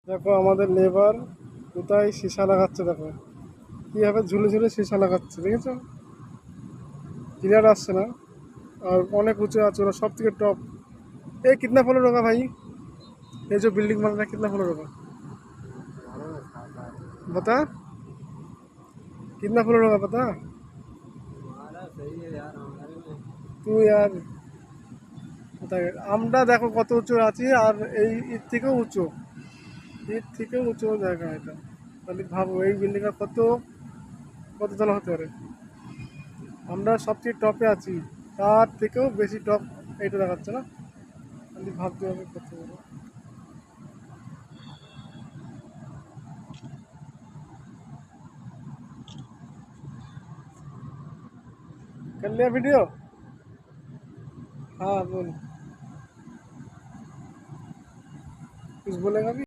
দেখো আমাদের লেবার কোথায় সীসা লাগাচ্ছে, দেখো কীভাবে ঝুলে ঝুলে সীসা লাগাচ্ছে, দেখেছো? ক্লিয়ার আসছে না, আর অনেক উঁচু আছে, ওরা সব থেকে টপ। ए कितना फ्लोर होगा भाई? ये जो बिल्डिंग बन रहा है कितना फ्लोर होगा बता? कितना फ्लोर होगा पता? तू यार কোথায় আমরা দেখো কত উঁচু আছি, আর এই এর থেকেও উঁচু, এর থেকেও উঁচু জায়গা এটা। তাহলে ভাবো এই বিল্ডিংটা কত কত তলা হতে পারে। আমরা সবচেয়ে টপে আছি, তার থেকেও বেশি টপ এইটা দেখাচ্ছে না। খালি ভাবতে হবে কত বড়। कर लिया वीडियो? हाँ बोल, कुछ बोलेगा भी।